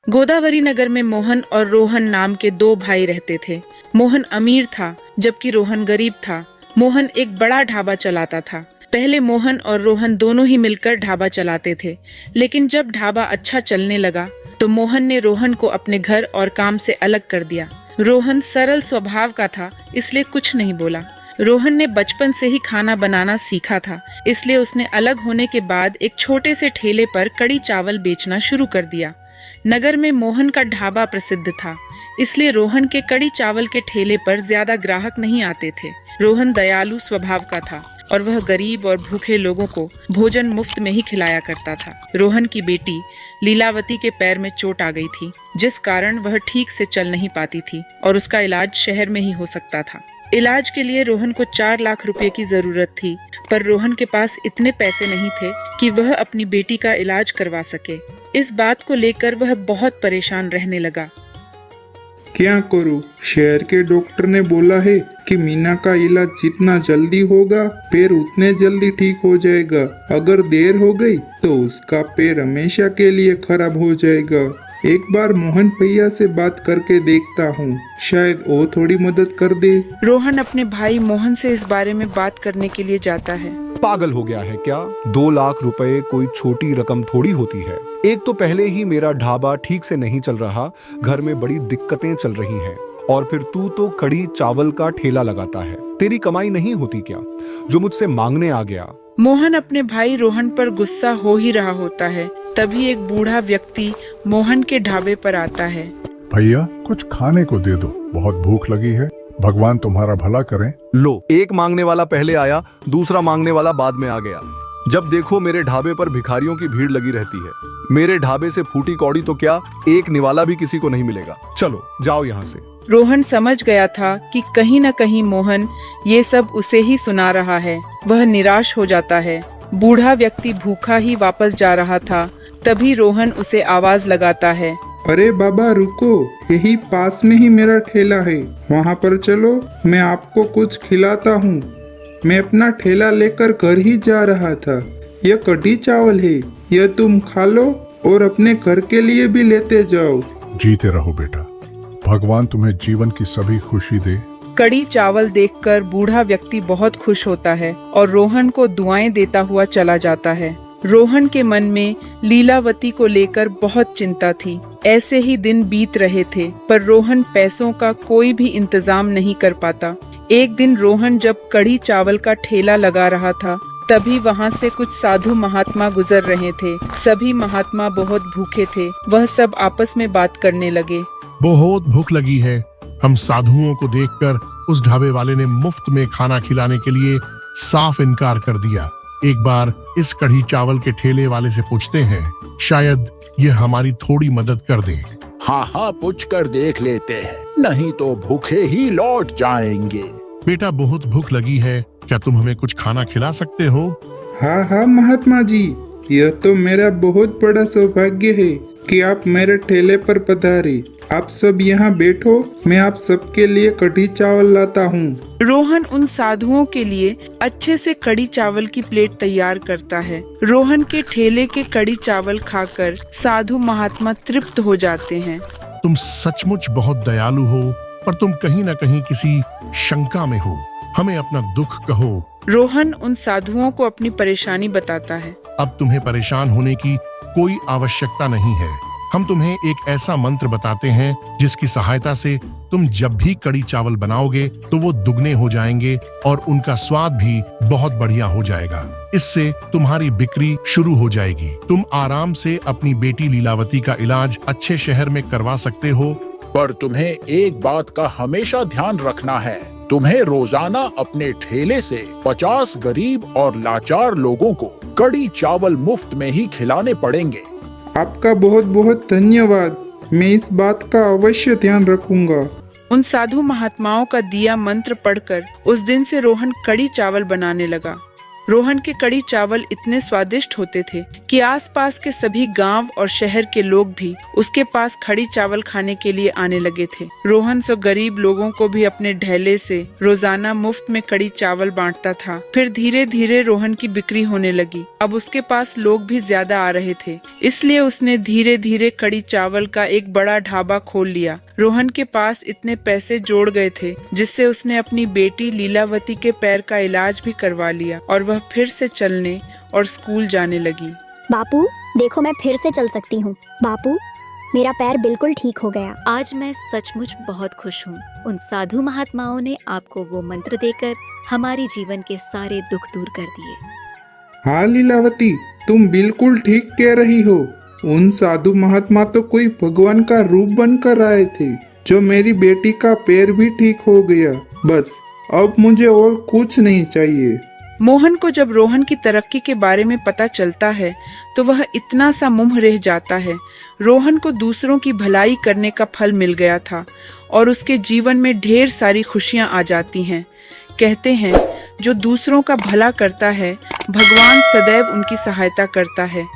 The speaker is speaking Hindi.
गोदावरी नगर में मोहन और रोहन नाम के दो भाई रहते थे। मोहन अमीर था जबकि रोहन गरीब था। मोहन एक बड़ा ढाबा चलाता था। पहले मोहन और रोहन दोनों ही मिलकर ढाबा चलाते थे, लेकिन जब ढाबा अच्छा चलने लगा तो मोहन ने रोहन को अपने घर और काम से अलग कर दिया। रोहन सरल स्वभाव का था, इसलिए कुछ नहीं बोला। रोहन ने बचपन से ही खाना बनाना सीखा था, इसलिए उसने अलग होने के बाद एक छोटे से ठेले पर कड़ी चावल बेचना शुरू कर दिया। नगर में मोहन का ढाबा प्रसिद्ध था, इसलिए रोहन के कड़ी चावल के ठेले पर ज्यादा ग्राहक नहीं आते थे। रोहन दयालु स्वभाव का था और वह गरीब और भूखे लोगों को भोजन मुफ्त में ही खिलाया करता था। रोहन की बेटी लीलावती के पैर में चोट आ गई थी, जिस कारण वह ठीक से चल नहीं पाती थी और उसका इलाज शहर में ही हो सकता था। इलाज के लिए रोहन को 4 लाख रुपए की जरूरत थी, पर रोहन के पास इतने पैसे नहीं थे कि वह अपनी बेटी का इलाज करवा सके। इस बात को लेकर वह बहुत परेशान रहने लगा। क्या करूं? शहर के डॉक्टर ने बोला है कि मीना का इलाज जितना जल्दी होगा पैर उतने जल्दी ठीक हो जाएगा। अगर देर हो गई तो उसका पैर हमेशा के लिए खराब हो जाएगा। एक बार मोहन भैया से बात करके देखता हूँ, शायद वो थोड़ी मदद कर दे। रोहन अपने भाई मोहन से इस बारे में बात करने के लिए जाता है। पागल हो गया है क्या? 2 लाख रुपए कोई छोटी रकम थोड़ी होती है। एक तो पहले ही मेरा ढाबा ठीक से नहीं चल रहा, घर में बड़ी दिक्कतें चल रही हैं, और फिर तू तो कड़ी चावल का ठेला लगाता है। तेरी कमाई नहीं होती क्या जो मुझसे मांगने आ गया? मोहन अपने भाई रोहन पर गुस्सा हो ही रहा होता है, तभी एक बूढ़ा व्यक्ति मोहन के ढाबे पर आता है। भैया कुछ खाने को दे दो, बहुत भूख लगी है। भगवान तुम्हारा भला करें। लो, एक मांगने वाला पहले आया, दूसरा मांगने वाला बाद में आ गया। जब देखो मेरे ढाबे पर भिखारियों की भीड़ लगी रहती है। मेरे ढाबे से फूटी कौड़ी तो क्या, एक निवाला भी किसी को नहीं मिलेगा। चलो जाओ यहाँ से। रोहन समझ गया था कि कहीं न कहीं मोहन ये सब उसे ही सुना रहा है। वह निराश हो जाता है। बूढ़ा व्यक्ति भूखा ही वापस जा रहा था, तभी रोहन उसे आवाज लगाता है। अरे बाबा रुको, यही पास में ही मेरा ठेला है, वहाँ पर चलो, मैं आपको कुछ खिलाता हूँ। मैं अपना ठेला लेकर घर ही जा रहा था। यह कढ़ी चावल है, यह तुम खा लो और अपने घर के लिए भी लेते जाओ। जीते रहो बेटा, भगवान तुम्हें जीवन की सभी खुशी दे। कड़ी चावल देखकर बूढ़ा व्यक्ति बहुत खुश होता है और रोहन को दुआएं देता हुआ चला जाता है। रोहन के मन में लीलावती को लेकर बहुत चिंता थी। ऐसे ही दिन बीत रहे थे, पर रोहन पैसों का कोई भी इंतजाम नहीं कर पाता। एक दिन रोहन जब कड़ी चावल का ठेला लगा रहा था, तभी वहाँ से कुछ साधु महात्मा गुजर रहे थे। सभी महात्मा बहुत भूखे थे। वह सब आपस में बात करने लगे। बहुत भूख लगी है। हम साधुओं को देखकर उस ढाबे वाले ने मुफ्त में खाना खिलाने के लिए साफ इनकार कर दिया। एक बार इस कढ़ी चावल के ठेले वाले से पूछते हैं, शायद यह हमारी थोड़ी मदद कर दे। हाँ, पूछ कर देख लेते हैं, नहीं तो भूखे ही लौट जाएंगे। बेटा बहुत भूख लगी है, क्या तुम हमें कुछ खाना खिला सकते हो? हाँ महात्मा जी, यह तो मेरा बहुत बड़ा सौभाग्य है कि आप मेरे ठेले पर पधारे। आप सब यहाँ बैठो, मैं आप सबके लिए कढ़ी चावल लाता हूँ। रोहन उन साधुओं के लिए अच्छे से कड़ी चावल की प्लेट तैयार करता है। रोहन के ठेले के कड़ी चावल खाकर साधु महात्मा तृप्त हो जाते हैं। तुम सचमुच बहुत दयालु हो, पर तुम कहीं न कहीं किसी शंका में हो। हमें अपना दुख कहो। रोहन उन साधुओं को अपनी परेशानी बताता है। अब तुम्हें परेशान होने की कोई आवश्यकता नहीं है। हम तुम्हें एक ऐसा मंत्र बताते हैं जिसकी सहायता से तुम जब भी कड़ी चावल बनाओगे तो वो दुगने हो जाएंगे और उनका स्वाद भी बहुत बढ़िया हो जाएगा। इससे तुम्हारी बिक्री शुरू हो जाएगी। तुम आराम से अपनी बेटी लीलावती का इलाज अच्छे शहर में करवा सकते हो। पर तुम्हें एक बात का हमेशा ध्यान रखना है, तुम्हें रोजाना अपने ठेले से 50 गरीब और लाचार लोगों को कड़ी चावल मुफ्त में ही खिलाने पड़ेंगे। आपका बहुत बहुत धन्यवाद, मैं इस बात का अवश्य ध्यान रखूंगा। उन साधु महात्माओं का दिया मंत्र पढ़कर उस दिन से रोहन कड़ी चावल बनाने लगा। रोहन के कड़ी चावल इतने स्वादिष्ट होते थे कि आसपास के सभी गांव और शहर के लोग भी उसके पास खड़ी चावल खाने के लिए आने लगे थे। रोहन सो गरीब लोगों को भी अपने ढेले से रोजाना मुफ्त में कड़ी चावल बांटता था। फिर धीरे धीरे रोहन की बिक्री होने लगी। अब उसके पास लोग भी ज्यादा आ रहे थे, इसलिए उसने धीरे धीरे कड़ी चावल का एक बड़ा ढाबा खोल लिया। रोहन के पास इतने पैसे जोड़ गए थे जिससे उसने अपनी बेटी लीलावती के पैर का इलाज भी करवा लिया और वह फिर से चलने और स्कूल जाने लगी। बापू देखो, मैं फिर से चल सकती हूँ। बापू मेरा पैर बिल्कुल ठीक हो गया। आज मैं सचमुच बहुत खुश हूँ। उन साधु महात्माओं ने आपको वो मंत्र देकर हमारे जीवन के सारे दुख दूर कर दिए। हाँ लीलावती, तुम बिल्कुल ठीक कह रही हो। उन साधु महात्मा तो कोई भगवान का रूप बनकर आए थे, जो मेरी बेटी का पैर भी ठीक हो गया। बस अब मुझे और कुछ नहीं चाहिए। मोहन को जब रोहन की तरक्की के बारे में पता चलता है तो वह इतना सा मुंह रह जाता है। रोहन को दूसरों की भलाई करने का फल मिल गया था और उसके जीवन में ढेर सारी खुशियां आ जाती हैं। कहते हैं, जो दूसरों का भला करता है, भगवान सदैव उनकी सहायता करता है।